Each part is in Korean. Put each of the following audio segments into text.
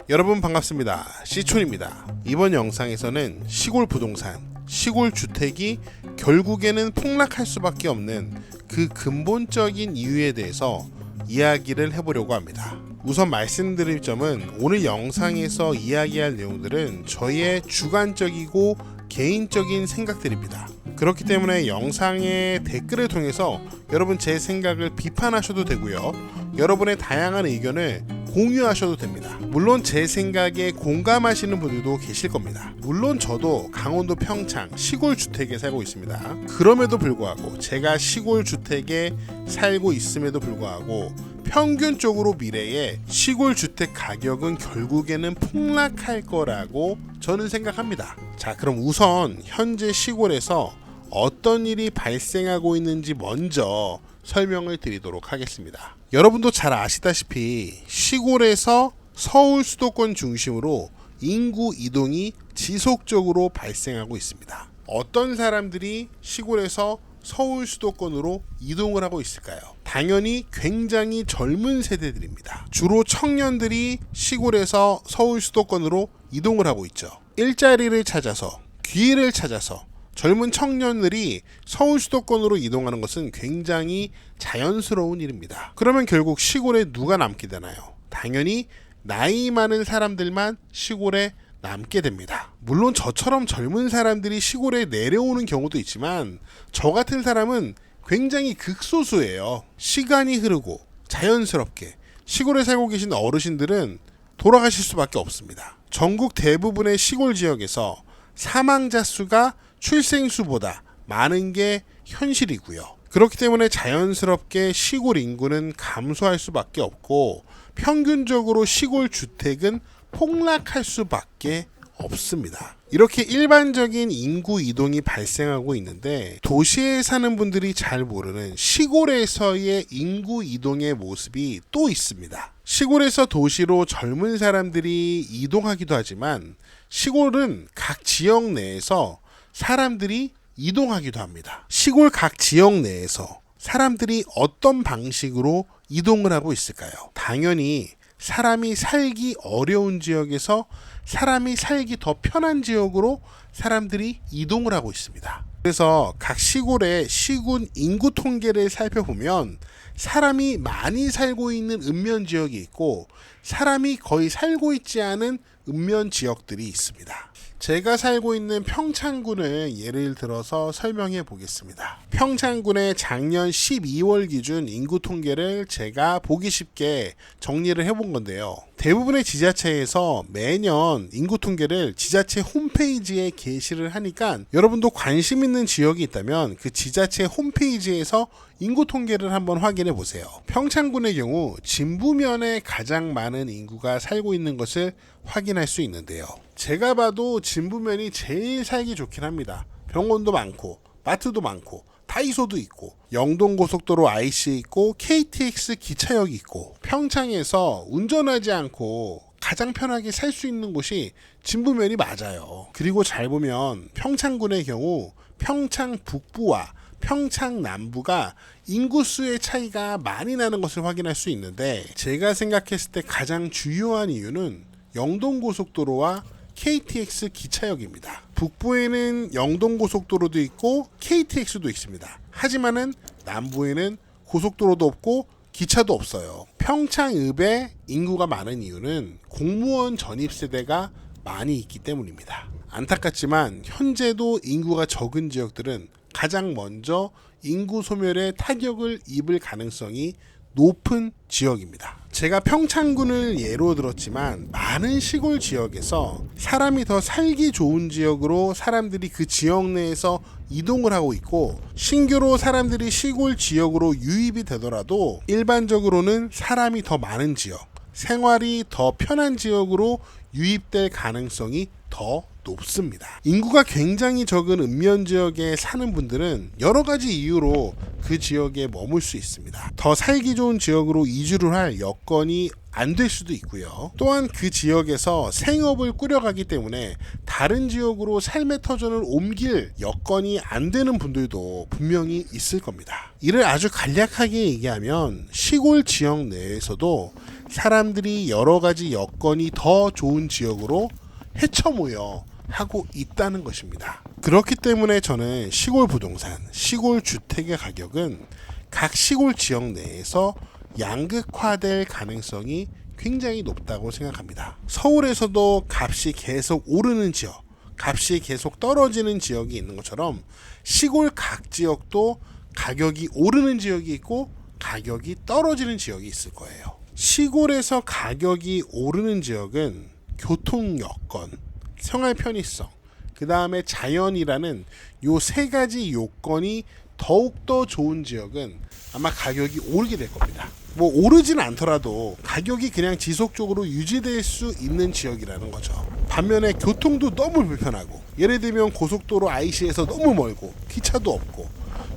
여러분 반갑습니다. 시촌입니다. 이번 영상에서는 시골 부동산, 시골 주택이 결국에는 폭락할 수밖에 없는 그 근본적인 이유에 대해서 이야기를 해보려고 합니다. 우선 말씀드릴 점은 오늘 영상에서 이야기할 내용들은 저의 주관적이고 개인적인 생각들입니다. 그렇기 때문에 영상의 댓글을 통해서 여러분 제 생각을 비판하셔도 되고요. 여러분의 다양한 의견을 공유하셔도 됩니다. 물론 제 생각에 공감하시는 분들도 계실 겁니다. 물론 저도 강원도 평창 시골 주택에 살고 있습니다. 그럼에도 불구하고 제가 시골 주택에 살고 있음에도 불구하고 평균적으로 미래에 시골 주택 가격은 결국에는 폭락할 거라고 저는 생각합니다. 자, 그럼 우선 현재 시골에서 어떤 일이 발생하고 있는지 먼저 설명을 드리도록 하겠습니다. 여러분도 잘 아시다시피 시골에서 서울 수도권 중심으로 인구 이동이 지속적으로 발생하고 있습니다. 어떤 사람들이 시골에서 서울 수도권으로 이동을 하고 있을까요? 당연히 굉장히 젊은 세대들입니다. 주로 청년들이 시골에서 서울 수도권으로 이동을 하고 있죠. 일자리를 찾아서, 기회를 찾아서 젊은 청년들이 서울 수도권으로 이동하는 것은 굉장히 자연스러운 일입니다. 그러면 결국 시골에 누가 남게 되나요? 당연히 나이 많은 사람들만 시골에 남게 됩니다. 물론 저처럼 젊은 사람들이 시골에 내려오는 경우도 있지만 저 같은 사람은 굉장히 극소수예요. 시간이 흐르고 자연스럽게 시골에 살고 계신 어르신들은 돌아가실 수밖에 없습니다. 전국 대부분의 시골 지역에서 사망자 수가 출생수보다 많은 게 현실이고요. 그렇기 때문에 자연스럽게 시골 인구는 감소할 수밖에 없고 평균적으로 시골 주택은 폭락할 수밖에 없습니다. 이렇게 일반적인 인구 이동이 발생하고 있는데 도시에 사는 분들이 잘 모르는 시골에서의 인구 이동의 모습이 또 있습니다. 시골에서 도시로 젊은 사람들이 이동하기도 하지만 시골은 각 지역 내에서 사람들이 이동하기도 합니다. 시골 각 지역 내에서 사람들이 어떤 방식으로 이동을 하고 있을까요? 당연히 사람이 살기 어려운 지역에서 사람이 살기 더 편한 지역으로 사람들이 이동을 하고 있습니다. 그래서 각 시골의 시군 인구 통계를 살펴보면 사람이 많이 살고 있는 읍면 지역이 있고 사람이 거의 살고 있지 않은 읍면 지역들이 있습니다. 제가 살고 있는 평창군을 예를 들어서 설명해 보겠습니다. 평창군의 작년 12월 기준 인구 통계를 제가 보기 쉽게 정리를 해본 건데요. 대부분의 지자체에서 매년 인구 통계를 지자체 홈페이지에 게시를 하니까 여러분도 관심 있는 지역이 있다면 그 지자체 홈페이지에서 인구 통계를 한번 확인해 보세요. 평창군의 경우 진부면에 가장 많은 인구가 살고 있는 것을 확인할 수 있는데요. 제가 봐도 진부면이 제일 살기 좋긴 합니다. 병원도 많고 마트도 많고 다이소도 있고 영동고속도로 IC 있고 KTX 기차역이 있고 평창에서 운전하지 않고 가장 편하게 살 수 있는 곳이 진부면이 맞아요. 그리고 잘 보면 평창군의 경우 평창 북부와 평창 남부가 인구수의 차이가 많이 나는 것을 확인할 수 있는데 제가 생각했을 때 가장 주요한 이유는 영동고속도로와 KTX 기차역입니다. 북부에는 영동고속도로도 있고 KTX도 있습니다. 하지만은 남부에는 고속도로도 없고 기차도 없어요. 평창읍에 인구가 많은 이유는 공무원 전입세대가 많이 있기 때문입니다. 안타깝지만 현재도 인구가 적은 지역들은 가장 먼저 인구 소멸의 타격을 입을 가능성이 높은 지역입니다. 제가 평창군을 예로 들었지만 많은 시골 지역에서 사람이 더 살기 좋은 지역으로 사람들이 그 지역 내에서 이동을 하고 있고 신규로 사람들이 시골 지역으로 유입이 되더라도 일반적으로는 사람이 더 많은 지역, 생활이 더 편한 지역으로 유입될 가능성이 더 높습니다. 인구가 굉장히 적은 읍면 지역에 사는 분들은 여러 가지 이유로 그 지역에 머물 수 있습니다. 더 살기 좋은 지역으로 이주를 할 여건이 안 될 수도 있고요. 또한 그 지역에서 생업을 꾸려가기 때문에 다른 지역으로 삶의 터전을 옮길 여건이 안 되는 분들도 분명히 있을 겁니다. 이를 아주 간략하게 얘기하면 시골 지역 내에서도 사람들이 여러 가지 여건이 더 좋은 지역으로 헤쳐모여 하고 있다는 것입니다. 그렇기 때문에 저는 시골 부동산, 시골 주택의 가격은 각 시골 지역 내에서 양극화될 가능성이 굉장히 높다고 생각합니다. 서울에서도 값이 계속 오르는 지역, 값이 계속 떨어지는 지역이 있는 것처럼 시골 각 지역도 가격이 오르는 지역이 있고 가격이 떨어지는 지역이 있을 거예요. 시골에서 가격이 오르는 지역은 교통 여건, 생활 편의성, 그 다음에 자연이라는 요 세 가지 요건이 더욱더 좋은 지역은 아마 가격이 오르게 될 겁니다. 뭐 오르진 않더라도 가격이 그냥 지속적으로 유지될 수 있는 지역이라는 거죠. 반면에 교통도 너무 불편하고, 예를 들면 고속도로 IC에서 너무 멀고 기차도 없고,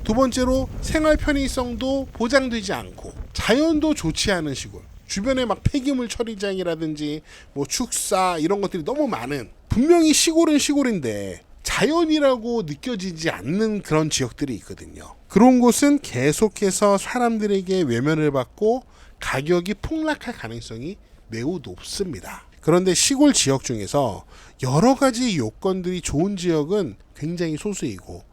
두 번째로 생활 편의성도 보장되지 않고 자연도 좋지 않은 시골, 주변에 막 폐기물 처리장이라든지 뭐 축사 이런 것들이 너무 많은, 분명히 시골은 시골인데 자연이라고 느껴지지 않는 그런 지역들이 있거든요. 그런 곳은 계속해서 사람들에게 외면을 받고 가격이 폭락할 가능성이 매우 높습니다. 그런데 시골 지역 중에서 여러 가지 요건들이 좋은 지역은 굉장히 소수이고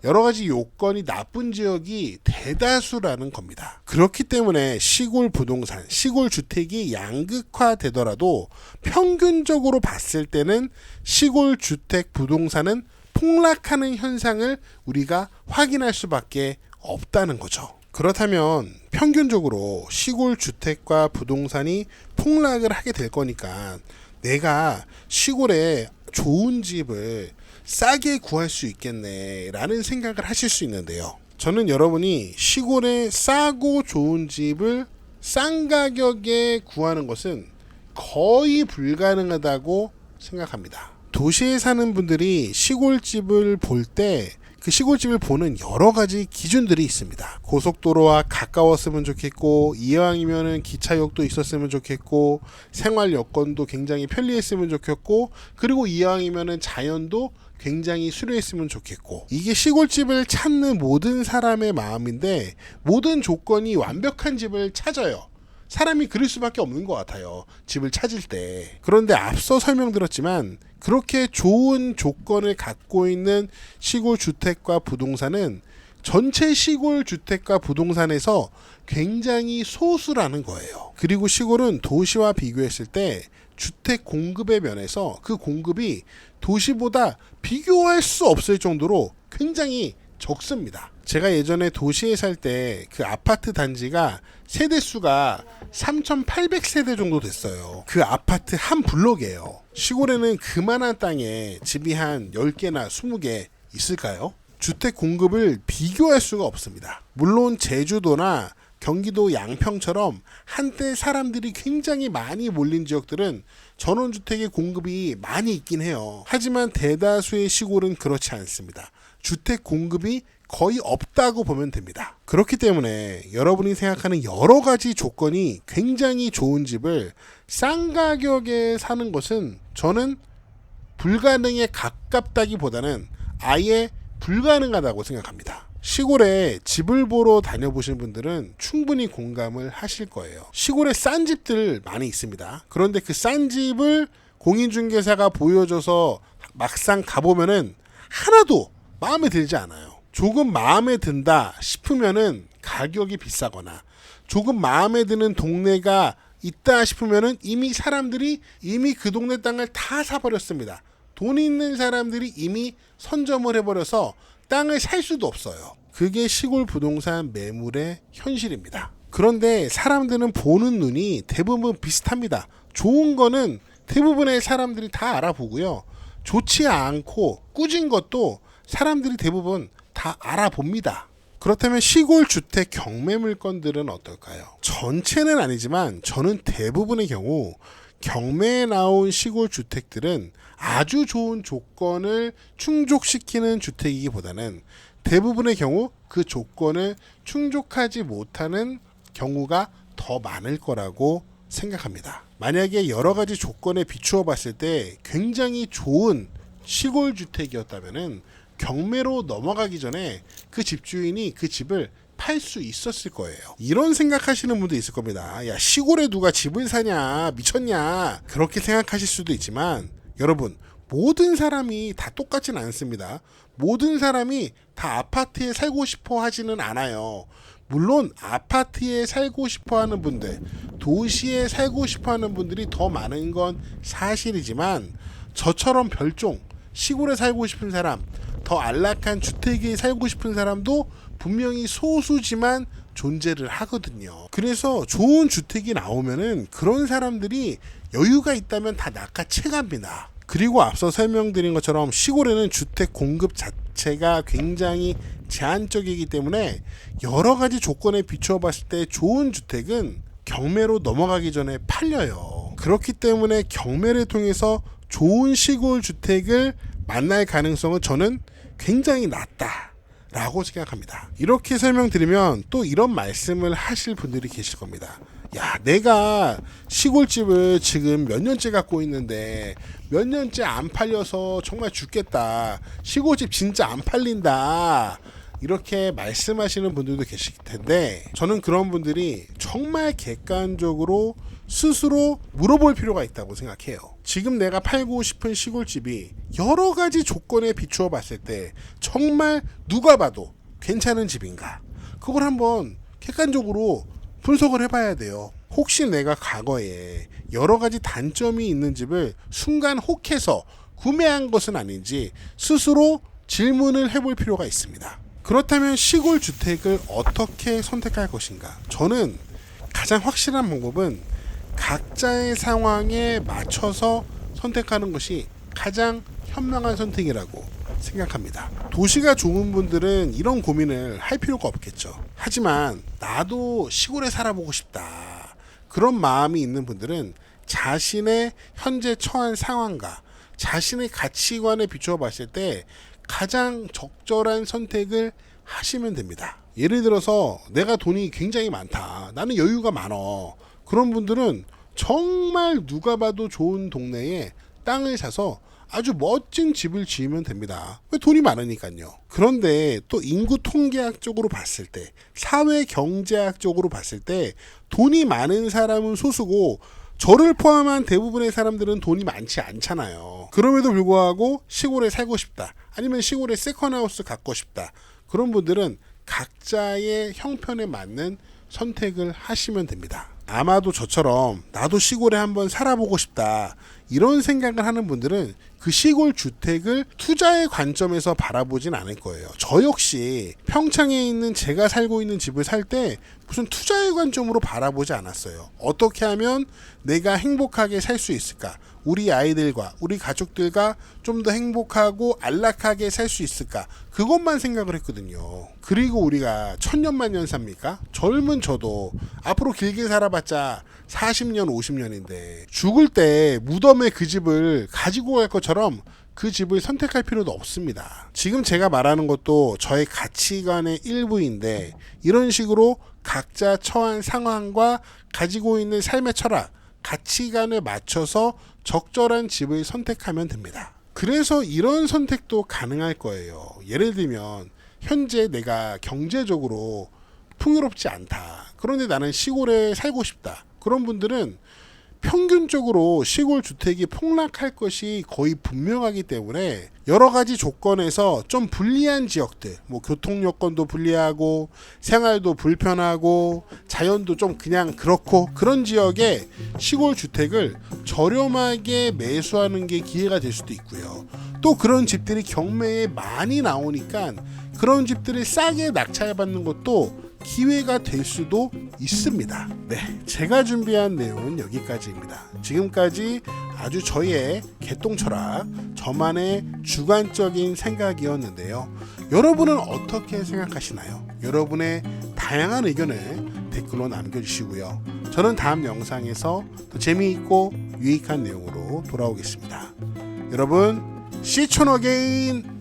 여러 가지 요건이 나쁜 지역이 대다수라는 겁니다. 그렇기 때문에 시골 부동산, 시골 주택이 양극화되더라도 평균적으로 봤을 때는 시골 주택 부동산은 폭락하는 현상을 우리가 확인할 수밖에 없다는 거죠. 그렇다면 평균적으로 시골 주택과 부동산이 폭락을 하게 될 거니까 내가 시골에 좋은 집을 싸게 구할 수 있겠네 라는 생각을 하실 수 있는데요. 저는 여러분이 시골에 싸고 좋은 집을 싼 가격에 구하는 것은 거의 불가능하다고 생각합니다. 도시에 사는 분들이 시골집을 볼 때 그 시골집을 보는 여러 가지 기준들이 있습니다. 고속도로와 가까웠으면 좋겠고, 이왕이면은 기차역도 있었으면 좋겠고, 생활 여건도 굉장히 편리했으면 좋겠고, 그리고 이왕이면은 자연도 굉장히 수려했으면 좋겠고, 이게 시골집을 찾는 모든 사람의 마음인데 모든 조건이 완벽한 집을 찾아요. 사람이 그럴 수밖에 없는 것 같아요, 집을 찾을 때. 그런데 앞서 설명드렸지만 그렇게 좋은 조건을 갖고 있는 시골 주택과 부동산은 전체 시골 주택과 부동산에서 굉장히 소수라는 거예요. 그리고 시골은 도시와 비교했을 때 주택 공급의 면에서 그 공급이 도시보다 비교할 수 없을 정도로 굉장히 적습니다. 제가 예전에 도시에 살 때 그 아파트 단지가 세대수가 3,800세대 정도 됐어요. 그 아파트 한 블록이에요. 시골에는 그만한 땅에 집이 한 10개나 20개 있을까요? 주택 공급을 비교할 수가 없습니다. 물론 제주도나 경기도 양평처럼 한때 사람들이 굉장히 많이 몰린 지역들은 전원주택의 공급이 많이 있긴 해요. 하지만 대다수의 시골은 그렇지 않습니다. 주택 공급이 거의 없다고 보면 됩니다. 그렇기 때문에 여러분이 생각하는 여러 가지 조건이 굉장히 좋은 집을 싼 가격에 사는 것은 저는 불가능에 가깝다기보다는 아예 불가능하다고 생각합니다. 시골에 집을 보러 다녀보신 분들은 충분히 공감을 하실 거예요. 시골에 싼 집들 많이 있습니다. 그런데 그 싼 집을 공인중개사가 보여줘서 막상 가보면은 하나도 마음에 들지 않아요. 조금 마음에 든다 싶으면은 가격이 비싸거나, 조금 마음에 드는 동네가 있다 싶으면은 이미 사람들이 그 동네 땅을 다 사버렸습니다. 돈 있는 사람들이 이미 선점을 해버려서 땅을 살 수도 없어요. 그게 시골 부동산 매물의 현실입니다. 그런데 사람들은 보는 눈이 대부분 비슷합니다. 좋은 거는 대부분의 사람들이 다 알아보고요. 좋지 않고 꾸진 것도 사람들이 대부분 다 알아봅니다. 그렇다면 시골 주택 경매 물건들은 어떨까요? 전체는 아니지만 저는 대부분의 경우 경매에 나온 시골 주택들은 아주 좋은 조건을 충족시키는 주택이기보다는 대부분의 경우 그 조건을 충족하지 못하는 경우가 더 많을 거라고 생각합니다. 만약에 여러 가지 조건에 비추어 봤을 때 굉장히 좋은 시골 주택이었다면은 경매로 넘어가기 전에 그 집주인이 그 집을 팔 수 있었을 거예요. 이런 생각하시는 분도 있을 겁니다. 야, 시골에 누가 집을 사냐, 미쳤냐, 그렇게 생각하실 수도 있지만 여러분, 모든 사람이 다 똑같진 않습니다. 모든 사람이 다 아파트에 살고 싶어 하지는 않아요. 물론 아파트에 살고 싶어 하는 분들, 도시에 살고 싶어 하는 분들이 더 많은 건 사실이지만 저처럼 별종 시골에 살고 싶은 사람, 더 안락한 주택에 살고 싶은 사람도 분명히 소수지만 존재를 하거든요. 그래서 좋은 주택이 나오면은 그런 사람들이 여유가 있다면 다 낚아채갑니다. 그리고 앞서 설명드린 것처럼 시골에는 주택 공급 자체가 굉장히 제한적이기 때문에 여러 가지 조건에 비추어 봤을 때 좋은 주택은 경매로 넘어가기 전에 팔려요. 그렇기 때문에 경매를 통해서 좋은 시골 주택을 만날 가능성은 저는 굉장히 낮다라고 생각합니다. 이렇게 설명드리면 또 이런 말씀을 하실 분들이 계실 겁니다. 야, 내가 시골집을 지금 몇 년째 갖고 있는데 몇 년째 안 팔려서 정말 죽겠다. 시골집 진짜 안 팔린다. 이렇게 말씀하시는 분들도 계실 텐데 저는 그런 분들이 정말 객관적으로 스스로 물어볼 필요가 있다고 생각해요. 지금 내가 팔고 싶은 시골집이 여러 가지 조건에 비추어 봤을 때 정말 누가 봐도 괜찮은 집인가? 그걸 한번 객관적으로 분석을 해봐야 돼요. 혹시 내가 과거에 여러 가지 단점이 있는 집을 순간 혹해서 구매한 것은 아닌지 스스로 질문을 해볼 필요가 있습니다. 그렇다면 시골 주택을 어떻게 선택할 것인가? 저는 가장 확실한 방법은 각자의 상황에 맞춰서 선택하는 것이 가장 현명한 선택이라고 생각합니다. 도시가 좋은 분들은 이런 고민을 할 필요가 없겠죠. 하지만 나도 시골에 살아보고 싶다. 그런 마음이 있는 분들은 자신의 현재 처한 상황과 자신의 가치관에 비추어 봤을 때 가장 적절한 선택을 하시면 됩니다. 예를 들어서 내가 돈이 굉장히 많다. 나는 여유가 많어. 그런 분들은 정말 누가 봐도 좋은 동네에 땅을 사서 아주 멋진 집을 지으면 됩니다. 왜? 돈이 많으니까요. 그런데 또 인구 통계학적으로 봤을 때, 사회 경제학적으로 봤을 때 돈이 많은 사람은 소수고 저를 포함한 대부분의 사람들은 돈이 많지 않잖아요. 그럼에도 불구하고 시골에 살고 싶다. 아니면 시골에 세컨하우스 갖고 싶다. 그런 분들은 각자의 형편에 맞는 선택을 하시면 됩니다. 아마도 저처럼 나도 시골에 한번 살아보고 싶다. 이런 생각을 하는 분들은 그 시골 주택을 투자의 관점에서 바라보진 않을 거예요. 저 역시 평창에 있는 제가 살고 있는 집을 살 때 무슨 투자의 관점으로 바라보지 않았어요. 어떻게 하면 내가 행복하게 살 수 있을까? 우리 아이들과 우리 가족들과 좀 더 행복하고 안락하게 살 수 있을까? 그것만 생각을 했거든요. 그리고 우리가 천년만년 삽니까? 젊은 저도 앞으로 길게 살아봤자 40년, 50년인데 죽을 때 무덤에 그 집을 가지고 갈 것처럼 그 집을 선택할 필요도 없습니다. 지금 제가 말하는 것도 저의 가치관의 일부인데 이런 식으로 각자 처한 상황과 가지고 있는 삶의 철학, 가치관에 맞춰서 적절한 집을 선택하면 됩니다. 그래서 이런 선택도 가능할 거예요. 예를 들면 현재 내가 경제적으로 풍요롭지 않다. 그런데 나는 시골에 살고 싶다. 그런 분들은 평균적으로 시골 주택이 폭락할 것이 거의 분명하기 때문에 여러 가지 조건에서 좀 불리한 지역들, 뭐 교통 여건도 불리하고 생활도 불편하고 자연도 좀 그냥 그렇고 그런 지역에 시골 주택을 저렴하게 매수하는 게 기회가 될 수도 있고요. 또 그런 집들이 경매에 많이 나오니까 그런 집들을 싸게 낙찰받는 것도 기회가 될 수도 있습니다. 네, 제가 준비한 내용은 여기까지입니다. 지금까지 아주 저의 개똥철학, 저만의 주관적인 생각이었는데요. 여러분은 어떻게 생각하시나요? 여러분의 다양한 의견을 댓글로 남겨주시고요. 저는 다음 영상에서 더 재미있고 유익한 내용으로 돌아오겠습니다. 여러분, 시촌 어게인!